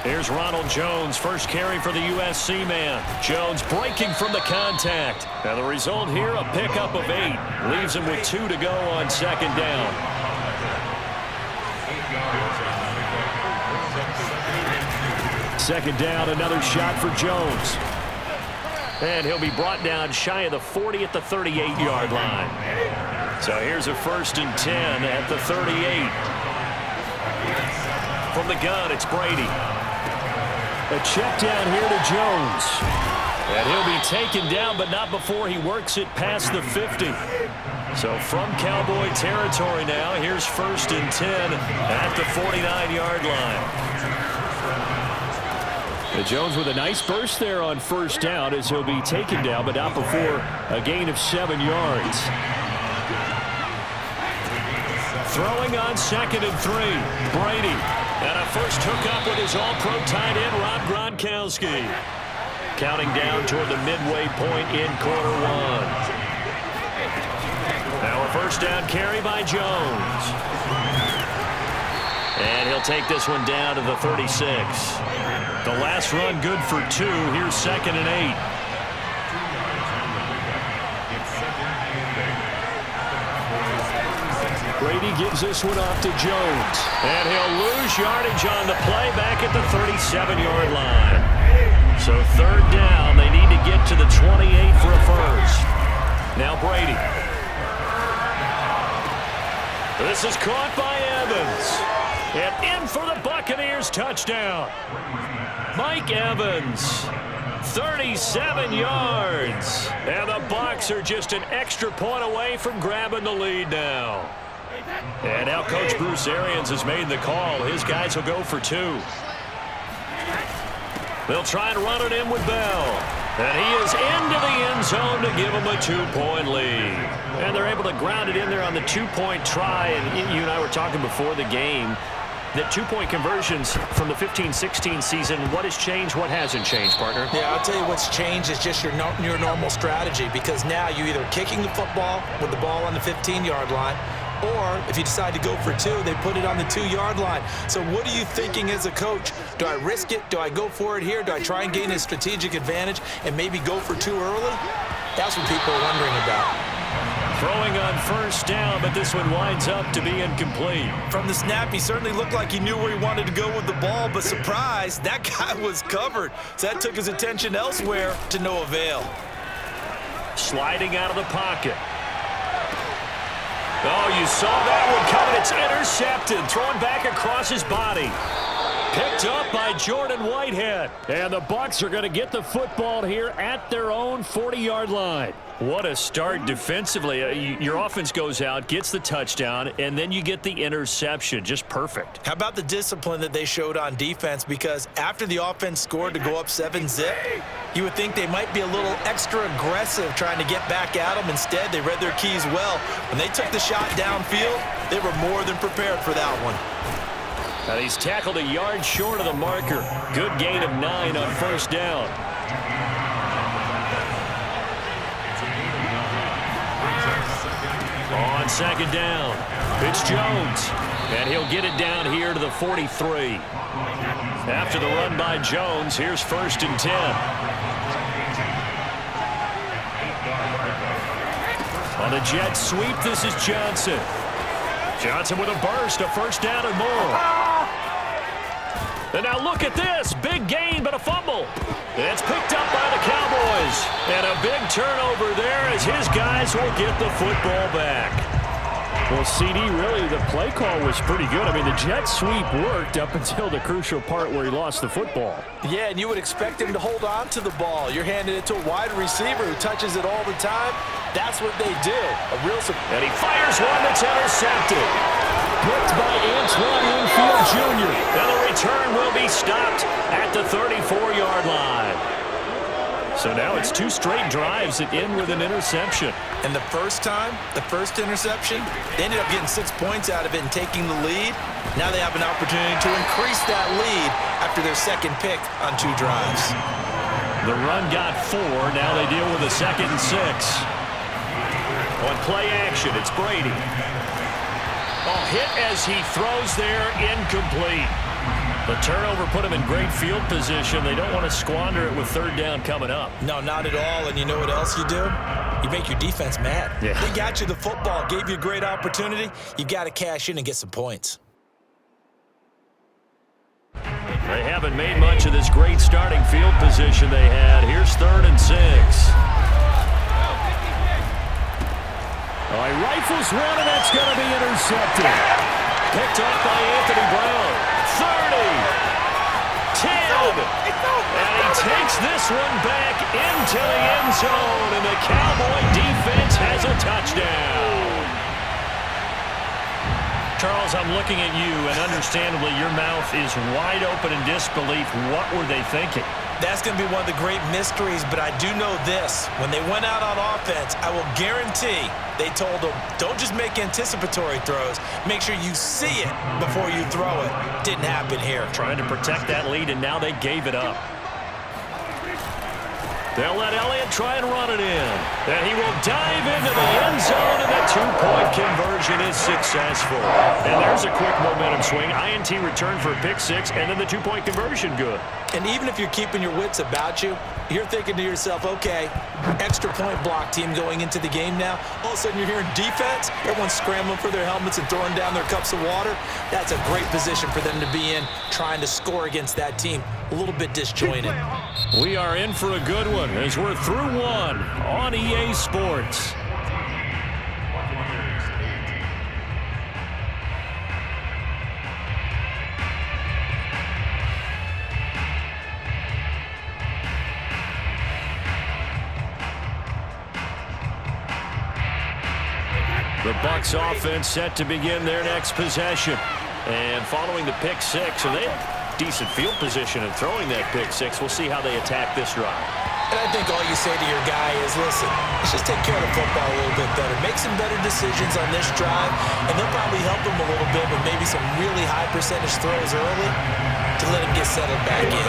Here's Ronald Jones, first carry for the USC man. Jones breaking from the contact. Now the result here, a pickup of 8. Leaves him with 2 to go on second down. Second down, another shot for Jones. And he'll be brought down shy of the 40 at the 38-yard line. So here's a 1st and 10 at the 38. From the gun, it's Brady. A check down here to Jones. And he'll be taken down, but not before he works it past the 50. So from Cowboy territory now, here's 1st and 10 at the 49-yard line. Jones with a nice burst there on first down as he'll be taken down, but not before a gain of 7 yards. Throwing on 2nd and 3, Brady. And a first hookup with his all-pro tight end, Rob Gronkowski. Counting down toward the midway point in quarter 1. Now a first down carry by Jones. And he'll take this one down to the 36. The last run good for 2. Here's 2nd and 8. Brady gives this one off to Jones. And he'll lose yardage on the play back at the 37-yard line. So 3rd down. They need to get to the 28 for a first. Now Brady. This is caught by Evans. And in for the Buccaneers touchdown. Mike Evans, 37 yards. And the Bucs are just an extra point away from grabbing the lead now. And now Coach Bruce Arians has made the call. His guys will go for 2. They'll try and run it in with Bell. And he is into the end zone to give them a 2-point lead. And they're able to ground it in there on the 2-point try. And you and I were talking before the game that 2-point conversions from the 15-16 season, what has changed, what hasn't changed, partner? Yeah, I'll tell you what's changed is just your normal strategy, because now you're either kicking the football with the ball on the 15-yard line, or if you decide to go for 2, they put it on the 2-yard line. So what are you thinking as a coach? Do I risk it? Do I go for it here? Do I try and gain a strategic advantage and maybe go for 2 early? That's what people are wondering about. Throwing on first down, but this one winds up to be incomplete. From the snap, he certainly looked like he knew where he wanted to go with the ball, but surprise, that guy was covered. So that took his attention elsewhere to no avail. Sliding out of the pocket. Oh, you saw that one coming. It's intercepted. Thrown back across his body. Picked up by Jordan Whitehead. And the Bucs are going to get the football here at their own 40-yard line. What a start defensively. Your offense goes out, gets the touchdown, and then you get the interception. Just perfect. How about the discipline that they showed on defense? Because after the offense scored to go up 7-zip, you would think they might be a little extra aggressive trying to get back at them. Instead, they read their keys well. When they took the shot downfield, they were more than prepared for that one. Now he's tackled a yard short of the marker. Good gain of 9 on first down. On second down, it's Jones. And he'll get it down here to the 43. After the run by Jones, here's 1st and 10. On the jet sweep, this is Johnson. Johnson with a burst, a first down and more. And now look at this. Big gain, but a fumble. It's picked up by the Cowboys. And a big turnover there as his guys will get the football back. Well, CD, really, the play call was pretty good. I mean, the jet sweep worked up until the crucial part where he lost the football. Yeah, and you would expect him to hold on to the ball. You're handing it to a wide receiver who touches it all the time. That's what they do. And he fires one that's intercepted. Picked by Antoine Winfield Jr. And the return will be stopped at the 34-yard line. So now it's 2 straight drives that end with an interception. And the first interception, they ended up getting 6 points out of it and taking the lead. Now they have an opportunity to increase that lead after their second pick on 2 drives. The run got 4. Now they deal with a 2nd and 6. On play action, it's Brady. Oh, hit as he throws there, incomplete. The turnover put them in great field position. They don't want to squander it with third down coming up. No, not at all. And you know what else you do? You make your defense mad. Yeah. They got you the football, gave you a great opportunity. You've got to cash in and get some points. They haven't made much of this great starting field position they had. Here's 3rd and 6. He rifles one, and that's going to be intercepted. Picked off by Anthony Brown. 30. 10. And he takes this one back into the end zone, and the Cowboy defense has a touchdown. Charles, I'm looking at you, and understandably, your mouth is wide open in disbelief. What were they thinking? That's going to be one of the great mysteries, but I do know this. When they went out on offense, I will guarantee they told them, don't just make anticipatory throws. Make sure you see it before you throw it. Didn't happen here. Trying to protect that lead, and now they gave it up. They'll let Elliott try and run it in. And he will dive into the end zone, and the two-point conversion is successful. And there's a quick momentum swing. INT return for a pick 6, and then the two-point conversion good. And even if you're keeping your wits about you, you're thinking to yourself, okay, extra point block team going into the game now. All of a sudden you're hearing defense. Everyone's scrambling for their helmets and throwing down their cups of water. That's a great position for them to be in, trying to score against that team. A little bit disjointed. We are in for a good one as we're through one on EA Sports. The Bucs offense set to begin their next possession. And following the pick 6, and they have decent field position in throwing that pick 6. We'll see how they attack this drive. And I think all you say to your guy is, listen, let's just take care of the football a little bit better. Make some better decisions on this drive, and they'll probably help him a little bit with maybe some really high percentage throws early to let him get settled back in.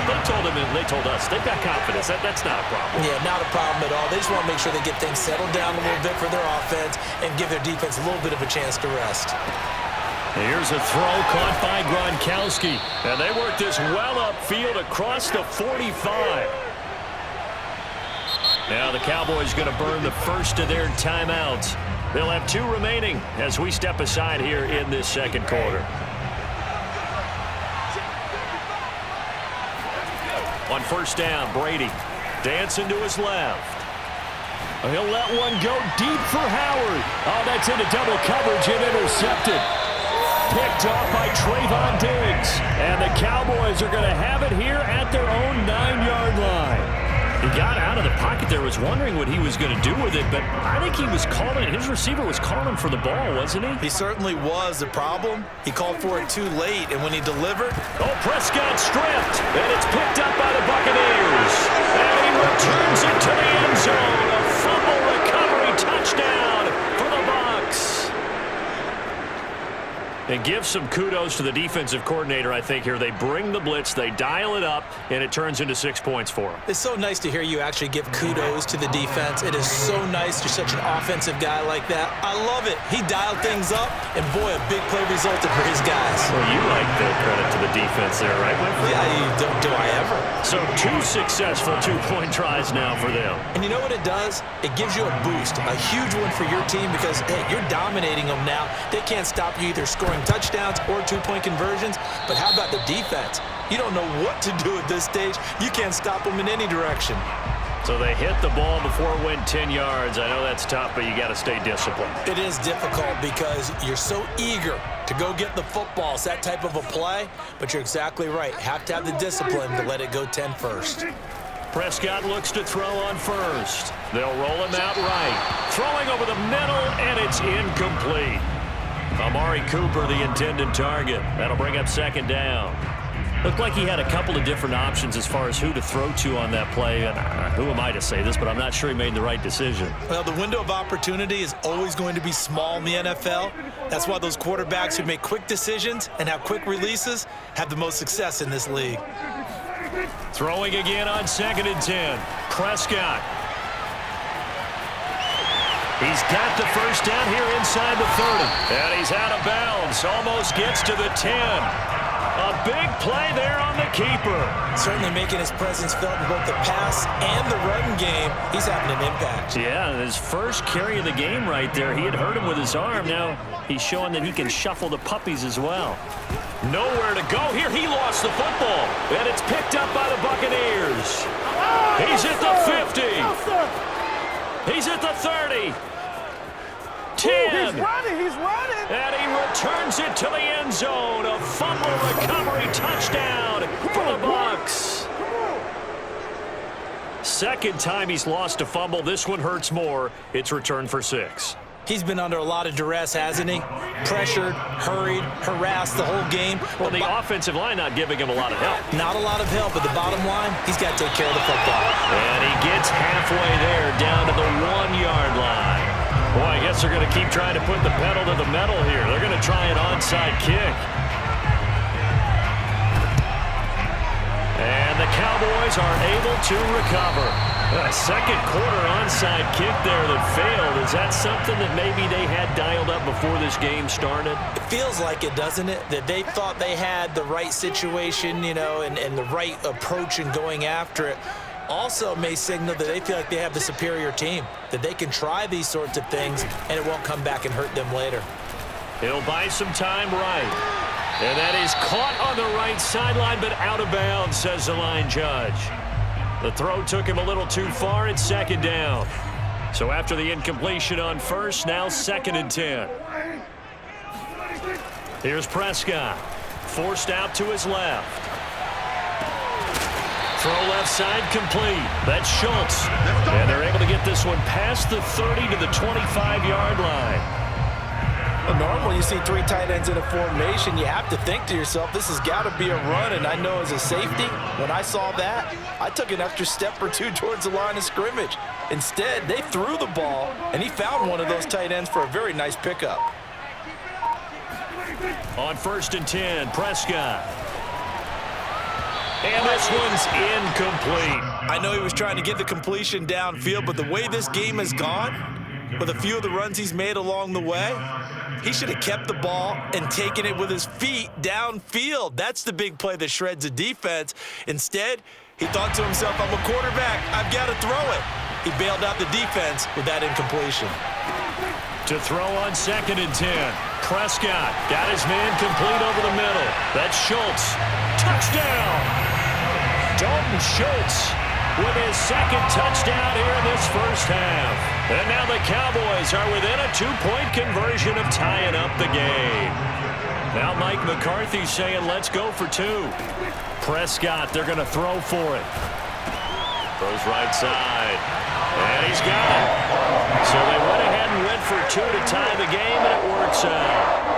They told us they've got confidence. That's not a problem. Yeah, not a problem at all. They just want to make sure they get things settled down a little bit for their offense and give their defense a little bit of a chance to rest. Here's a throw caught by Gronkowski. And they work this well upfield across the 45. Now the Cowboys going to burn the first of their timeouts. They'll have 2 remaining as we step aside here in this second quarter. On first down, Brady dancing to his left. He'll let one go deep for Howard. Oh, that's into double coverage and intercepted. Picked off by Trayvon Diggs. And the Cowboys are going to have it here at their own 9-yard line. He got out of the pocket there, was wondering what he was going to do with it, but I think he was calling, his receiver was calling for the ball, wasn't he? He certainly was. The problem, he called for it too late, and when he delivered... Oh, Prescott stripped, and it's picked up by the Buccaneers. And he returns it to the end zone. A fumble recovery touchdown for the Bucs. And give some kudos to the defensive coordinator, I think, here. They bring the blitz, they dial it up, and it turns into 6 points for them. It's so nice to hear you actually give kudos to the defense. It is so nice. You're such an offensive guy like that. I love it. He dialed things up, and boy, a big play resulted for his guys. Well, you like the credit to the defense there, right, Winfrey? Yeah, do I ever? So 2 successful 2-point tries now for them. And you know what it does? It gives you a boost, a huge one for your team because, hey, you're dominating them now. They can't stop you either scoring touchdowns or 2-point conversions. But how about the defense? You don't know what to do at this stage. You can't stop them in any direction. So they hit the ball before it went 10 yards. I know that's tough, but you got to stay disciplined. It is difficult because you're so eager to go get the football. It's that type of a play, but you're exactly right. Have to have the discipline to let it go 10 first. Prescott looks to throw on first. They'll roll him out right. Throwing over the middle, and it's incomplete. Amari Cooper, the intended target. That'll bring up second down. Looked like he had a couple of different options as far as who to throw to on that play. And who am I to say this, but I'm not sure he made the right decision. Well, the window of opportunity is always going to be small in the NFL. That's why those quarterbacks who make quick decisions and have quick releases have the most success in this league. Throwing again on 2nd and 10. Prescott. He's got the first down here inside the 30. And he's out of bounds. Almost gets to the 10. A big play there on the keeper. Certainly making his presence felt in both the pass and the run game. He's having an impact. Yeah, his first carry of the game right there. He had hurt him with his arm. Now he's showing that he can shuffle the puppies as well. Nowhere to go here. He lost the football. And it's picked up by the Buccaneers. He's at the 50. He's at the 30. 10. He's running. And he returns it to the end zone. A fumble recovery touchdown for the Bucs. Second time he's lost a fumble. This one hurts more. It's returned for 6. He's been under a lot of duress, hasn't he? Pressured, hurried, harassed the whole game. Well, the offensive line not giving him a lot of help. Not a lot of help, but the bottom line, he's got to take care of the football. And he gets halfway there, down to the 1-yard line. Boy, I guess they're going to keep trying to put the pedal to the metal here. They're going to try an onside kick. And the Cowboys are able to recover. A second quarter onside kick there that failed. Is that something that maybe they had dialed up before this game started? It feels like it, doesn't it? That they thought they had the right situation, you know, and the right approach in going after it. Also may signal that they feel like they have the superior team, that they can try these sorts of things and it won't come back and hurt them later. He'll buy some time right. And that is caught on the right sideline, but out of bounds, says the line judge. The throw took him a little too far. It's second down. So after the incompletion on first, now 2nd and 10. Here's Prescott. Forced out to his left. Throw left side complete. That's Schultz. And they're able to get this one past the 30 to the 25-yard line. Well, normally you see 3 tight ends in a formation, you have to think to yourself, this has got to be a run, and I know as a safety, when I saw that, I took an extra step or 2 towards the line of scrimmage. Instead, they threw the ball, and he found one of those tight ends for a very nice pickup. On 1st and 10, Prescott. And this one's incomplete. I know he was trying to get the completion downfield, but the way this game has gone, with a few of the runs he's made along the way, he should have kept the ball and taken it with his feet downfield. That's the big play that shreds a defense. Instead, he thought to himself, I'm a quarterback. I've got to throw it. He bailed out the defense with that incompletion. To throw on 2nd and 10. Prescott got his man complete over the middle. That's Schultz. Touchdown! Dalton Schultz with his 2nd touchdown here in this first half. And now the Cowboys are within a 2-point conversion of tying up the game. Now Mike McCarthy saying, let's go for 2. Prescott, they're going to throw for it. Throws right side. And he's got it. So they went ahead and went for 2 to tie the game, and it works out.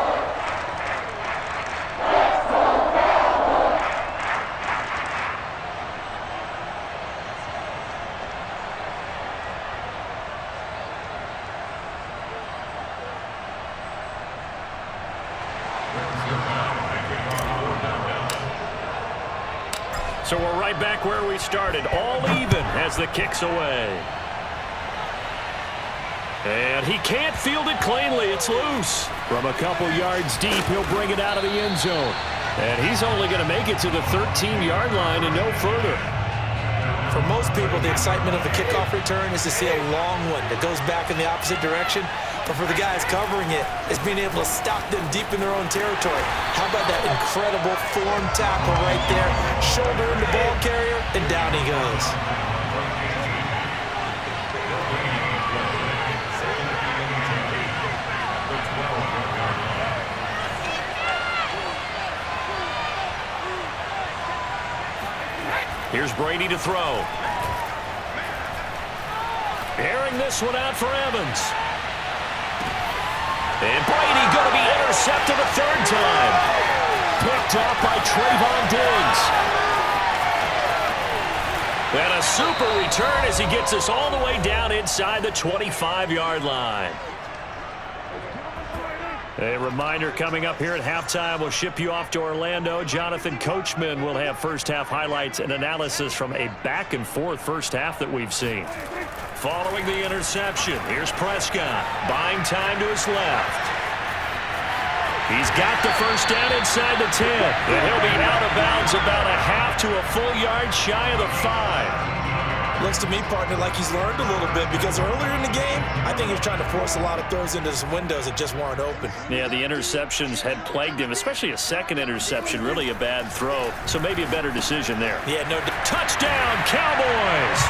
So we're right back where we started, all even as the kick's away. And he can't field it cleanly. It's loose. From a couple yards deep, he'll bring it out of the end zone. And he's only going to make it to the 13-yard line and no further. For most people, the excitement of the kickoff return is to see a long one that goes back in the opposite direction. But for the guys covering it, it's being able to stop them deep in their own territory. How about that incredible form tackle right there? Shoulder in the ball carrier, and down he goes. Here's Brady to throw. Airing this one out for Evans. And Brady going to be intercepted a 3rd time. Picked off by Trayvon Diggs. And a super return as he gets us all the way down inside the 25-yard line. A reminder coming up here at halftime, we'll ship you off to Orlando. Jonathan Coachman will have first-half highlights and analysis from a back-and-forth first half that we've seen. Following the interception, here's Prescott, buying time to his left. He's got the first down inside the 10. And he'll be out of bounds about a half to a full yard shy of the 5. Looks to me, partner, like he's learned a little bit because earlier in the game, I think he was trying to force a lot of throws into some windows that just weren't open. Yeah, the interceptions had plagued him, especially a second interception, really a bad throw. So maybe a better decision there. Yeah, no. Touchdown, Cowboys!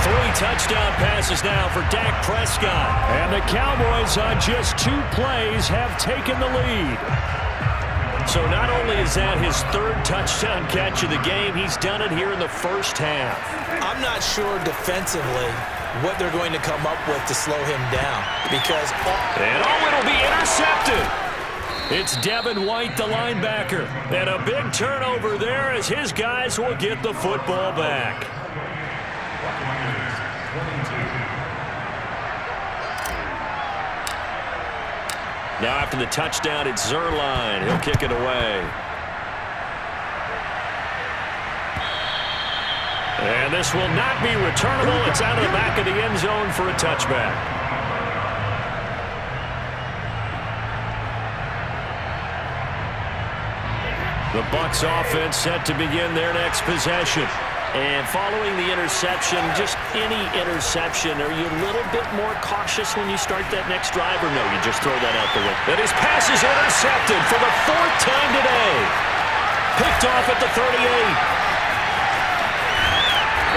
3 touchdown passes now for Dak Prescott. And the Cowboys on just 2 plays have taken the lead. So not only is that his 3rd touchdown catch of the game, he's done it here in the first half. I'm not sure defensively what they're going to come up with to slow him down because... And it'll be intercepted. It's Devin White, the linebacker. And a big turnover there as his guys will get the football back. Now after the touchdown, it's Zuerlein. He'll kick it away. And this will not be returnable. It's out of the back of the end zone for a touchback. The Bucs offense set to begin their next possession. And following the interception, just any interception, are you a little bit more cautious when you start that next drive, or no, you just throw that out the window? And his pass is intercepted for the 4th time today. Picked off at the 38.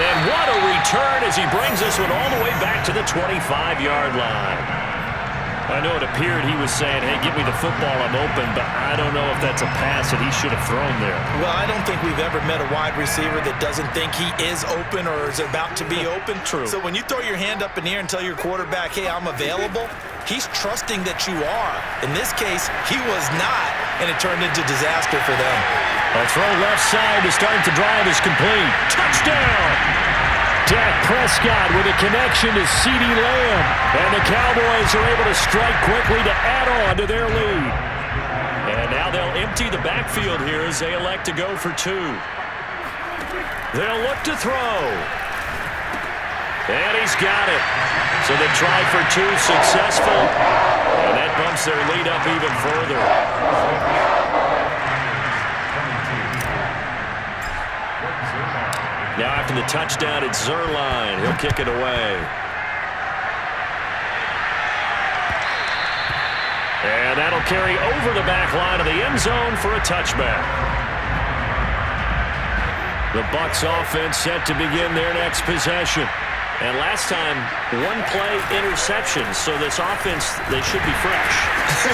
And what a return as he brings this one all the way back to the 25-yard line. I know it appeared he was saying, hey, give me the football, I'm open, but I don't know if that's a pass that he should have thrown there. Well, I don't think we've ever met a wide receiver that doesn't think he is open or is about to be open. True. So when you throw your hand up in the air and tell your quarterback, hey, I'm available, he's trusting that you are. In this case, he was not, and it turned into disaster for them. A throw left side to start the drive is complete. Touchdown! Dak Prescott with a connection to CeeDee Lamb. And the Cowboys are able to strike quickly to add on to their lead. And now they'll empty the backfield here as they elect to go for 2. They'll look to throw. And he's got it. So the try for 2 successful. And that bumps their lead up even further. Now after the touchdown, it's Zuerlein. He'll kick it away. And that'll carry over the back line of the end zone for a touchback. The Bucs offense set to begin their next possession. And last time, 1-play interception. So this offense, they should be fresh.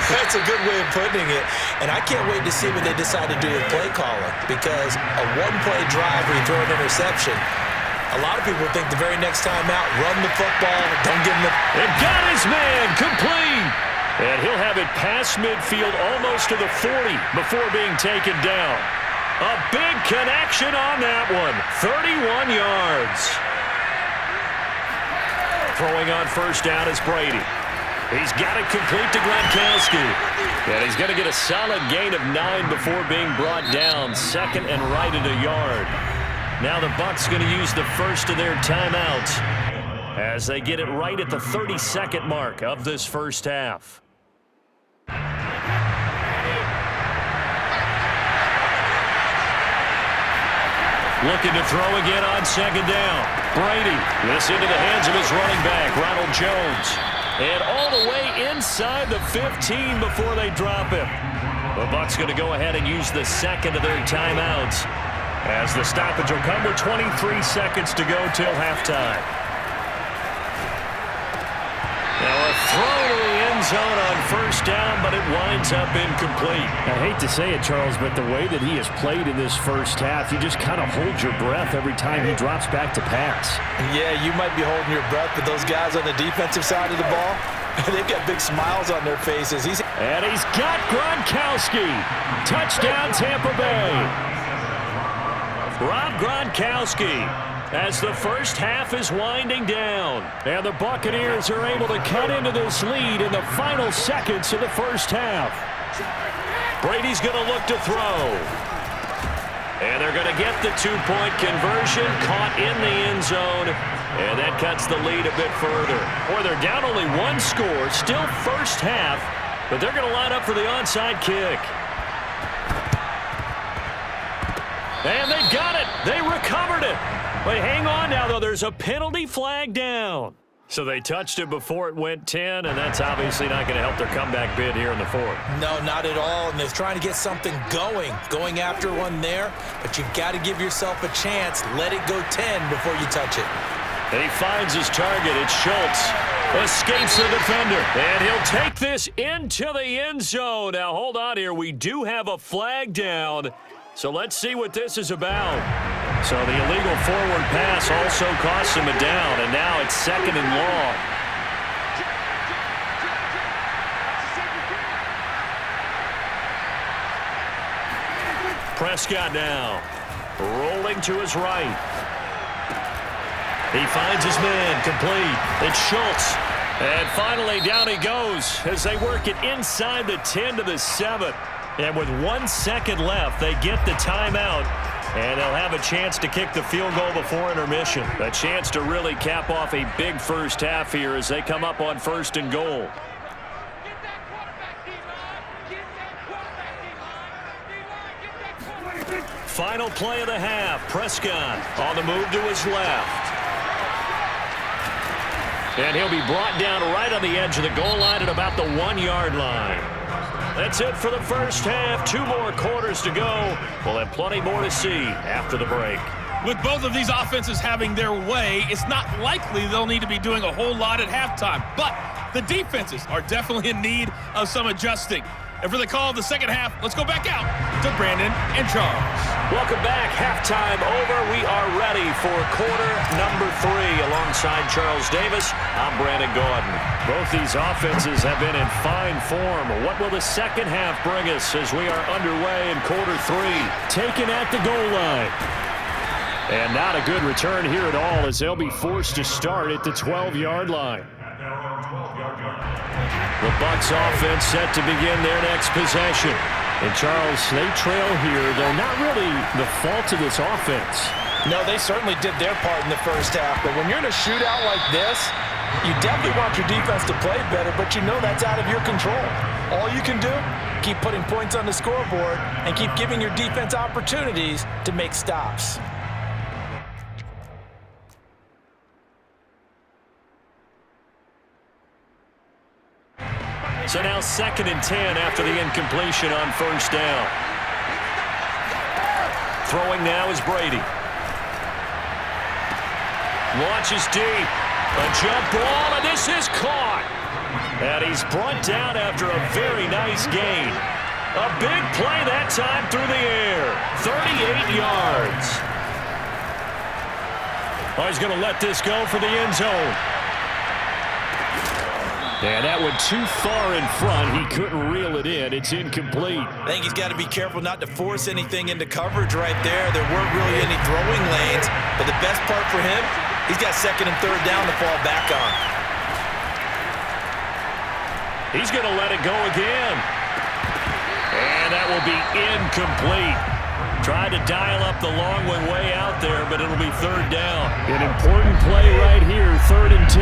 That's a good way of putting it. And I can't wait to see what they decide to do with play calling. Because a 1-play drive where you throw an interception, a lot of people think the very next time out, run the football, don't give him the... And got his man, complete. And he'll have it past midfield almost to the 40 before being taken down. A big connection on that one. 31 yards. Throwing on first down is Brady. He's got it complete to Gronkowski. And he's going to get a solid gain of 9 before being brought down. 2nd and right at a yard. Now the Bucs going to use the first of their timeouts as they get it right at the 32nd mark of this first half. Looking to throw again on 2nd down. Brady, this into the hands of his running back, Ronald Jones. And all the way inside the 15 before they drop him. The Bucs going to go ahead and use the 2nd of their timeouts as the stoppage will come with 23 seconds to go till halftime. Now a throw to the end zone on first down, but it winds up incomplete. I hate to say it, Charles, but the way that he has played in this first half, you just kind of hold your breath every time he drops back to pass. Yeah, you might be holding your breath, but those guys on the defensive side of the ball, they've got big smiles on their faces. And he's got Gronkowski. Touchdown, Tampa Bay. Rob Gronkowski as the first half is winding down. And the Buccaneers are able to cut into this lead in the final seconds of the first half. Brady's going to look to throw. And they're going to get the 2-point conversion, caught in the end zone. And that cuts the lead a bit further. Or they're down only 1 score, still first half. But they're going to line up for the onside kick. And they got it. They recovered it. But hang on now, though. There's a penalty flag down. So they touched it before it went 10, and that's obviously not going to help their comeback bid here in the fourth. No, not at all, and they're trying to get something going after one there, but you've got to give yourself a chance. Let it go 10 before you touch it. And he finds his target. It's Schultz. Escapes the defender, and he'll take this into the end zone. Now, hold on here. We do have a flag down, so let's see what this is about. So the illegal forward pass also cost him a down, and now it's 2nd and long. Prescott now, rolling to his right. He finds his man, complete. It's Schultz. And finally, down he goes as they work it inside the 10 to the 7. And with 1 second left, they get the timeout. And they'll have a chance to kick the field goal before intermission. A chance to really cap off a big first half here as they come up on 1st and goal. Final play of the half. Prescott on the move to his left. And he'll be brought down right on the edge of the goal line at about the 1-yard line. That's it for the first half. 2 more quarters to go. We'll have plenty more to see after the break. With both of these offenses having their way, it's not likely they'll need to be doing a whole lot at halftime. But the defenses are definitely in need of some adjusting. And for the call of the second half, let's go back out to Brandon and Charles. Welcome back. Halftime over. We are ready for quarter number 3. Alongside Charles Davis, I'm Brandon Gaudin. Both these offenses have been in fine form. What will the second half bring us as we are underway in quarter 3? Taken at the goal line. And not a good return here at all as they'll be forced to start at the 12-yard line. The Bucs offense set to begin their next possession. And Charles, they trail here, though not really the fault of this offense. No, they certainly did their part in the first half. But when you're in a shootout like this, you definitely want your defense to play better, but you know that's out of your control. All you can do, keep putting points on the scoreboard and keep giving your defense opportunities to make stops. So now 2nd and 10 after the incompletion on 1st down. Throwing now is Brady. Launches deep. A jump ball, and this is caught. And he's brought down after a very nice gain. A big play that time through the air. 38 yards. Oh, he's going to let this go for the end zone. And that went too far in front. He couldn't reel it in. It's incomplete. I think he's got to be careful not to force anything into coverage right there. There weren't really any throwing lanes. But the best part for him, he's got 2nd and 3rd down to fall back on. He's going to let it go again. And that will be incomplete. Tried to dial up the long one way out there, but it'll be 3rd down. An important play right here, 3rd and 10.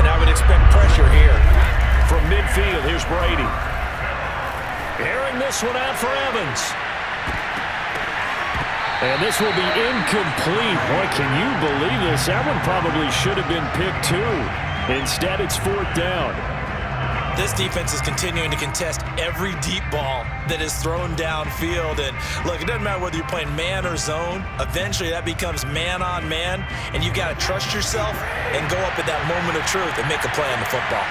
And I would expect pressure here. From midfield, here's Brady. Airing this one out for Evans. And this will be incomplete. Boy, can you believe this? That one probably should have been picked too. Instead, it's 4th down. This defense is continuing to contest every deep ball that is thrown downfield. And look, it doesn't matter whether you're playing man or zone. Eventually, that becomes man on man. And you've got to trust yourself and go up at that moment of truth and make a play on the football.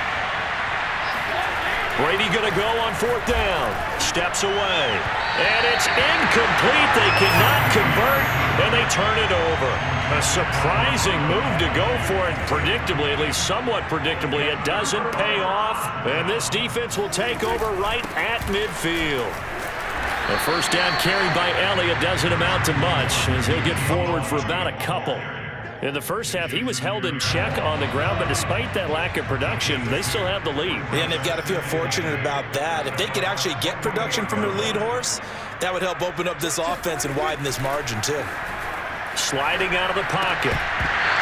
Brady going to go on 4th down. Steps away. And it's incomplete. They cannot convert, and they turn it over. A surprising move to go for it. Predictably, at least somewhat predictably, it doesn't pay off. And this defense will take over right at midfield. The 1st down carry by Elliott doesn't amount to much as he'll get forward for about a couple. In the first half, he was held in check on the ground, but despite that lack of production, they still have the lead. Yeah, and they've got to feel fortunate about that. If they could actually get production from their lead horse, that would help open up this offense and widen this margin, too. Sliding out of the pocket.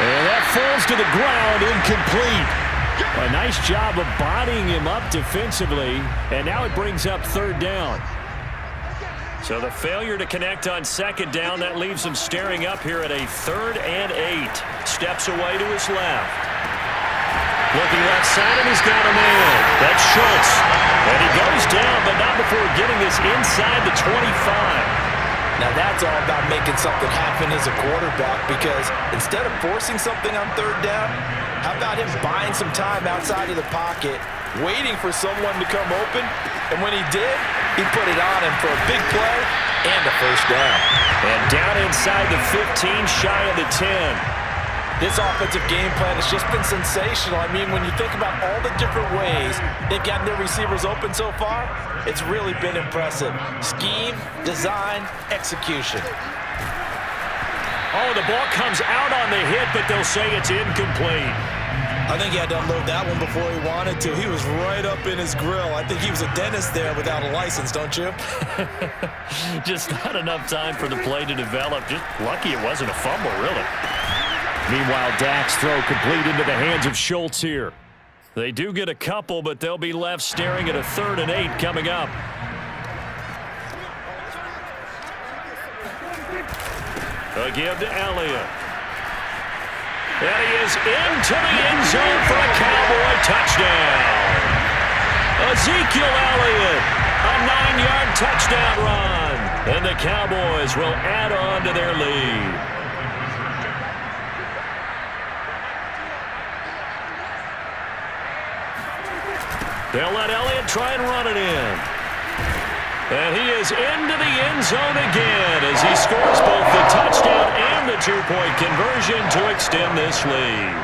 And that falls to the ground, incomplete. A nice job of bodying him up defensively, and now it brings up third down. So the failure to connect on second down, that leaves him staring up here at a 3rd and 8. Steps away to his left. Looking left side, and he's got a man. That's Schultz. And he goes down, but not before getting this inside the 25. Now that's all about making something happen as a quarterback, because instead of forcing something on third down, how about him buying some time outside of the pocket, waiting for someone to come open, and when he did, he put it on him for a big play and a first down. And down inside the 15, shy of the 10. This offensive game plan has just been sensational. I mean, when you think about all the different ways they've gotten their receivers open so far, it's really been impressive. Scheme, design, execution. Oh, the ball comes out on the hit, but they'll say it's incomplete. I think he had to unload that one before he wanted to. He was right up in his grill. I think he was a dentist there without a license, don't you? Just not enough time for the play to develop. Just lucky it wasn't a fumble, really. Meanwhile, Dak's throw complete into the hands of Schultz here. They do get a couple, but they'll be left staring at a 3rd and 8 coming up. A give to Elliott. And he is into the end zone for a Cowboy touchdown. Ezekiel Elliott, a 9-yard touchdown run. And the Cowboys will add on to their lead. They'll let Elliott try and run it in. And he is into the end zone again as he scores both the touchdown and the 2-point conversion to extend this lead.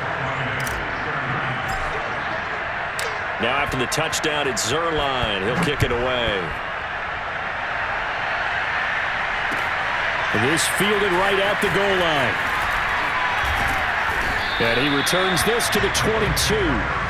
Now after the touchdown, it's Zerline. He'll kick it away. And this fielded right at the goal line. And he returns this to the 22.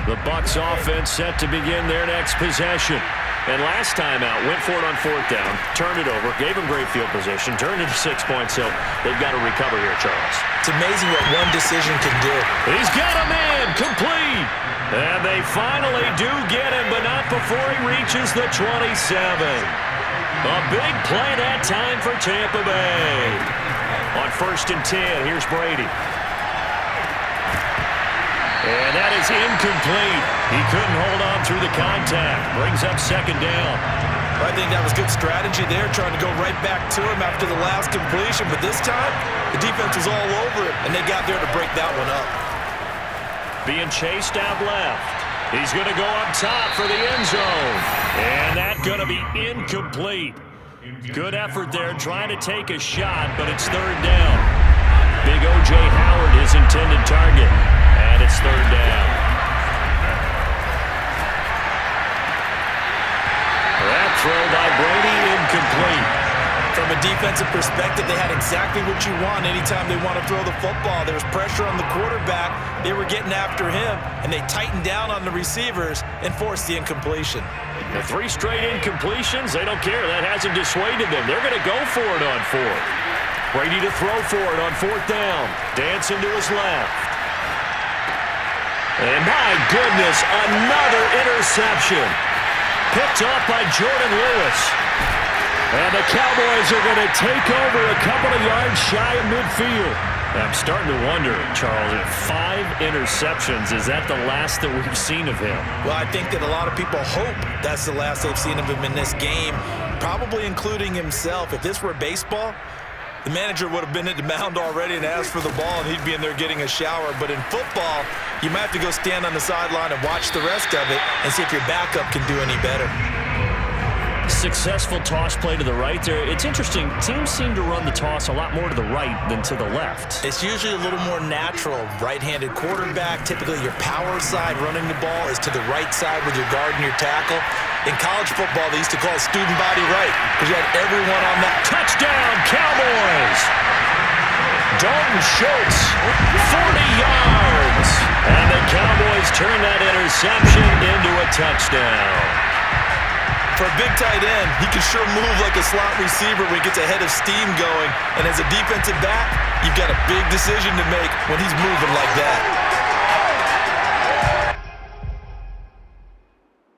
The Bucs offense set to begin their next possession. And last time out, went for it on 4th down, turned it over, gave them great field position, turned it to 6 points, so they've got to recover here, Charles. It's amazing what one decision can do. He's got a man, complete. And they finally do get him, but not before he reaches the 27. A big play that time for Tampa Bay. On 1st and 10, here's Brady. And that is incomplete. He couldn't hold on through the contact. Brings up 2nd down. I think that was good strategy there, trying to go right back to him after the last completion. But this time, the defense was all over it, and they got there to break that one up. Being chased out left. He's going to go up top for the end zone. And that's going to be incomplete. Good effort there, trying to take a shot, but it's 3rd down. Big O.J. Howard, his intended target. And it's 3rd down. That throw by Brady incomplete. From a defensive perspective, they had exactly what you want anytime they want to throw the football. There was pressure on the quarterback. They were getting after him, and they tightened down on the receivers and forced the incompletion. The 3 straight incompletions, they don't care. That hasn't dissuaded them. They're going to go for it on 4th. Brady to throw for it on 4th down. Dancing to his left. And my goodness, another interception. Picked off by Jordan Lewis. And the Cowboys are going to take over a couple of yards shy of midfield. I'm starting to wonder, Charles, if 5 interceptions, is that the last that we've seen of him? Well, I think that a lot of people hope that's the last they've seen of him in this game, probably including himself. If this were baseball, the manager would have been at the mound already and asked for the ball, and he'd be in there getting a shower. But in football, you might have to go stand on the sideline and watch the rest of it and see if your backup can do any better. Successful toss play to the right there. It's interesting. Teams seem to run the toss a lot more to the right than to the left. It's usually a little more natural. Right-handed quarterback, typically your power side running the ball is to the right side with your guard and your tackle. In college football, they used to call it student body right because you had everyone on that. Touchdown, Cowboys! Dalton Schultz, 40 yards. And the Cowboys turn that interception into a touchdown. For a big tight end, he can sure move like a slot receiver when he gets a head of steam going. And as a defensive back, you've got a big decision to make when he's moving like that.